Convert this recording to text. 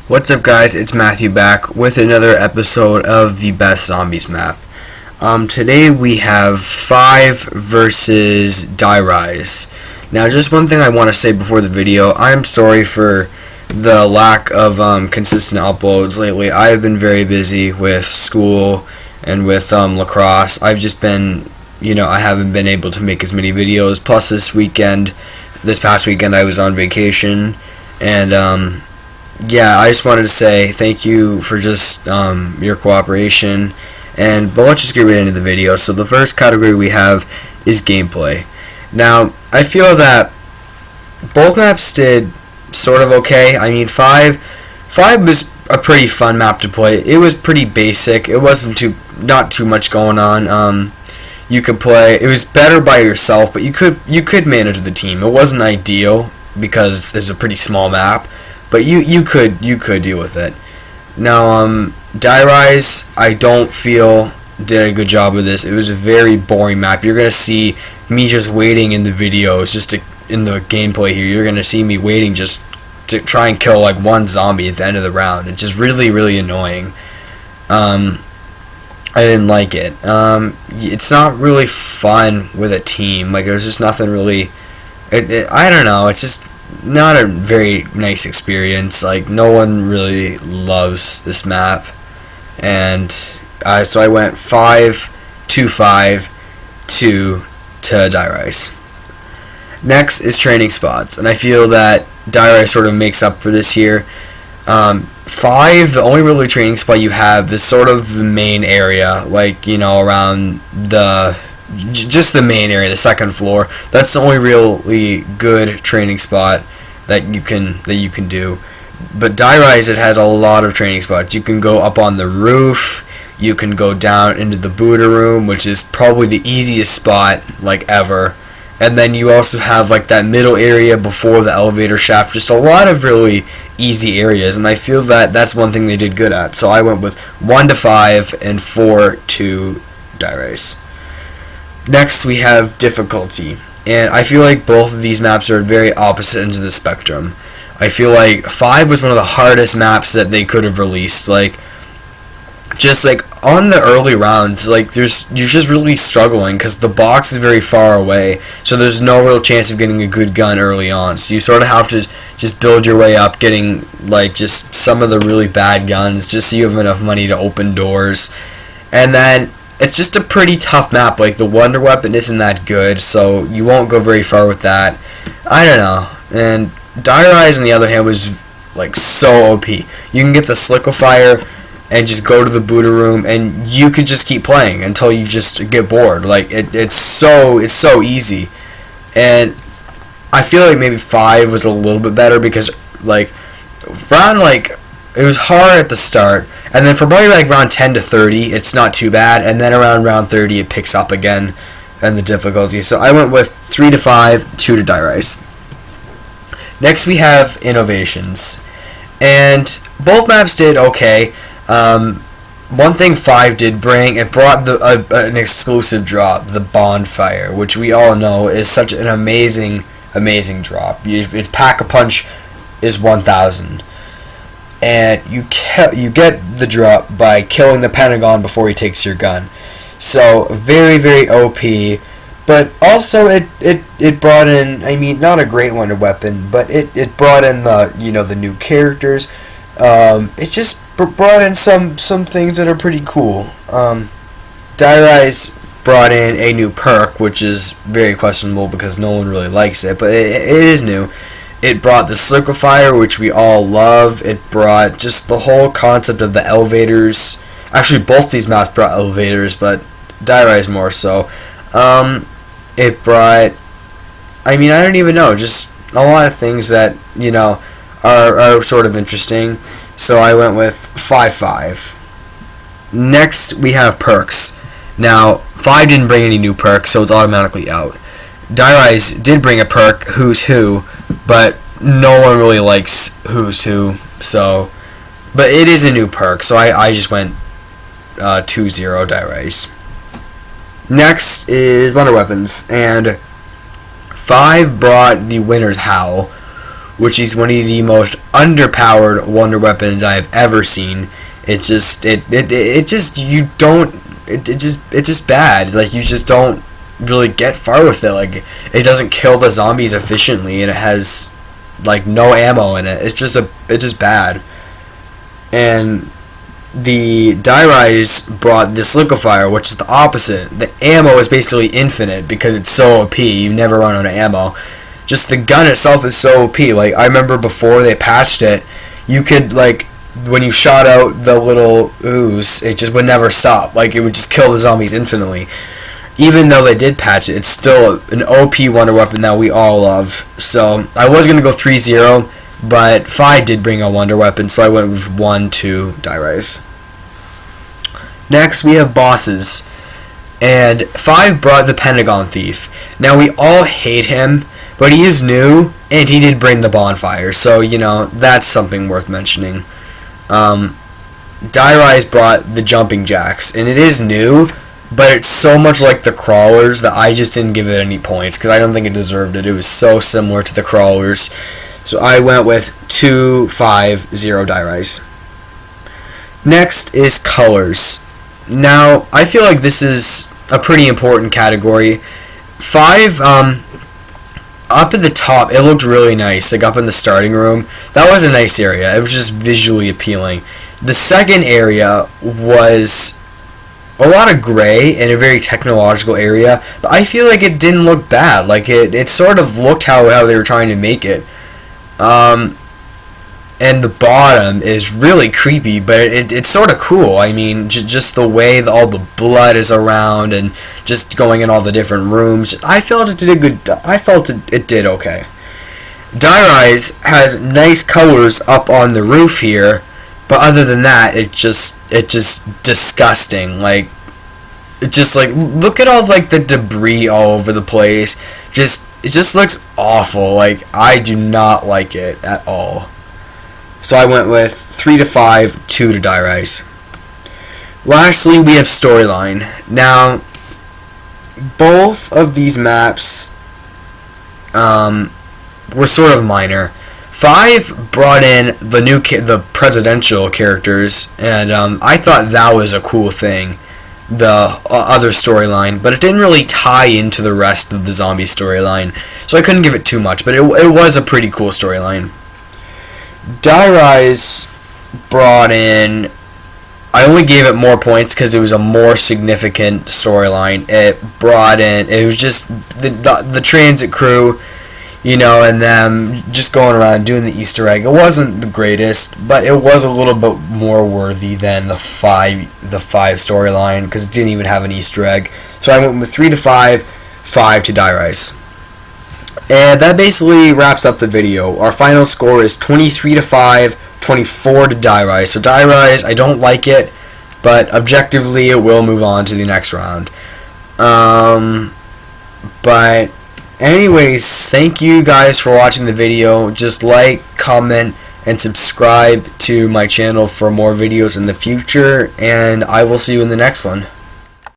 What's up, guys? It's Matthew back with another episode of the Best Zombies map. Today we have 5 versus Die Rise. Now, just one thing I want to say before the video. I'm sorry for the lack of consistent uploads lately. I've been very busy with school and with lacrosse. I've just been, I haven't been able to make as many videos. Plus, this past weekend, I was on vacation, and yeah, I just wanted to say thank you for just your cooperation, but let's just get right into the video. So the first category we have is gameplay. Now, I feel that both maps did sort of okay. I mean, 5 was a pretty fun map to play. It was pretty basic. It wasn't not too much going on. You could play. It was better by yourself, but you could manage the team. It wasn't ideal because it's a pretty small map. But you could deal with it. Now, Die Rise, I don't feel did a good job with this. It was a very boring map. You're gonna see me just waiting in the videos, in the gameplay here. You're gonna see me waiting just to try and kill like one zombie at the end of the round. It's just really, really annoying. I didn't like it. It's not really fun with a team. Like, there's just nothing really. I don't know. It's just not a very nice experience. Like, no one really loves this map, and so I went 5-5 to Die Rise. Next is training spots, and I feel that Die Rise sort of makes up for this here. 5, the only really training spot you have is sort of the main area, like, around just the main area, the second floor. That's the only really good training spot that you can do. But Die Rise, it has a lot of training spots. You can go up on the roof. You can go down into the booter room, which is probably the easiest spot like ever. And then you also have like that middle area before the elevator shaft. Just a lot of really easy areas, and I feel that that's one thing they did good at. So I went with 1-5 and 4-2 Die Rise. Next, we have difficulty, and I feel like both of these maps are very opposite ends of the spectrum. I feel like 5 was one of the hardest maps that they could have released. Like, just like on the early rounds, like you're just really struggling because the box is very far away, so there's no real chance of getting a good gun early on. So you sort of have to just build your way up, getting like just some of the really bad guns, just so you have enough money to open doors, and then it's just a pretty tough map. Like, the wonder weapon isn't that good, so you won't go very far with that. I don't know. And Die Rise, on the other hand, was like so OP. You can get the Sliquifier and just go to the booter room, and you could just keep playing until you just get bored. Like, it's so easy. And I feel like maybe 5 was a little bit better because like round it was hard at the start, and then for probably like round 10 to 30, it's not too bad, and then around round 30, it picks up again, and the difficulty. So I went with 3-5, 2 to Die Rise. Next, we have innovations, and both maps did okay. One thing 5 did bring, it brought an exclusive drop, the Bonfire, which we all know is such an amazing drop. Its Pack-a-Punch is 1,000. And you get the drop by killing the Pentagon before he takes your gun. So very, very OP. But also it brought in, I mean, not a great wonder weapon, but it brought in the new characters. It just brought in some things that are pretty cool. Die Rise brought in a new perk, which is very questionable because no one really likes it, but it is new. It brought the Sliquifier, which we all love. It brought just the whole concept of the elevators. Actually, both these maps brought elevators, but Die Rise more so. It brought, I mean, I don't even know, just a lot of things that, are sort of interesting. So I went with 5-5. Next, we have perks. Now, 5 didn't bring any new perks, so it's automatically out. Die Rise did bring a perk, Who's Who, but no one really likes Who's Who, so, but it is a new perk, so I just went 2-0 Die Rise. Next is wonder weapons, and 5 brought the Winner's Howl, which is one of the most underpowered wonder weapons I've ever seen. It's just it's just bad. Like, you just don't really get far with it. Like, it doesn't kill the zombies efficiently, and it has like no ammo in it. It's just bad. And the Die-Rise brought this liquefier, which is the opposite. The ammo is basically infinite because it's so OP. You never run out of ammo. Just the gun itself is so OP. Like, I remember before they patched it, you could, like, when you shot out the little ooze, it just would never stop. Like, it would just kill the zombies infinitely. Even though they did patch it, it's still an OP wonder weapon that we all love. So I was going to go 3-0, but 5 did bring a wonder weapon, so I went with 1-2 Die-Rise. Next, we have bosses. And 5 brought the Pentagon Thief. Now, we all hate him, but he is new, and he did bring the bonfire. So, you know, that's something worth mentioning. Die-Rise brought the Jumping Jacks, and it is new, but it's so much like the Crawlers that I just didn't give it any points, because I don't think it deserved it. It was so similar to the Crawlers. So I went with 2-5-0 Die-Rise. Next is colors. Now, I feel like this is a pretty important category. 5, up at the top, it looked really nice, like up in the starting room. That was a nice area. It was just visually appealing. The second area was a lot of gray in a very technological area, but I feel like it didn't look bad. Like, it sort of looked how they were trying to make it. And the bottom is really creepy, but it's sort of cool. I mean, just the way all the blood is around and just going in all the different rooms. I felt it did a good. I felt it did okay. Die-Rise has nice colors up on the roof here, but other than that, it just disgusting. Like, it just, like, look at all, like, the debris all over the place. It just looks awful. Like, I do not like it at all. So I went with 3-5, 2 to Die-Rise. Lastly, we have storyline. Now, both of these maps were sort of minor. 5 brought in the presidential characters, and I thought that was a cool thing, the other storyline, but it didn't really tie into the rest of the zombie storyline, so I couldn't give it too much, but it was a pretty cool storyline. Die-Rise brought in, I only gave it more points because it was a more significant storyline. It was just the transit crew, you know, and them just going around doing the Easter egg. It wasn't the greatest, but it was a little bit more worthy than the 5 storyline, because it didn't even have an Easter egg. So I went with 3-5, 5 to Die-Rise. And that basically wraps up the video. Our final score is 23-5, 24 to Die-Rise. So Die-Rise, I don't like it, but objectively it will move on to the next round. But anyways, thank you guys for watching the video. Just like, comment, and subscribe to my channel for more videos in the future, and I will see you in the next one.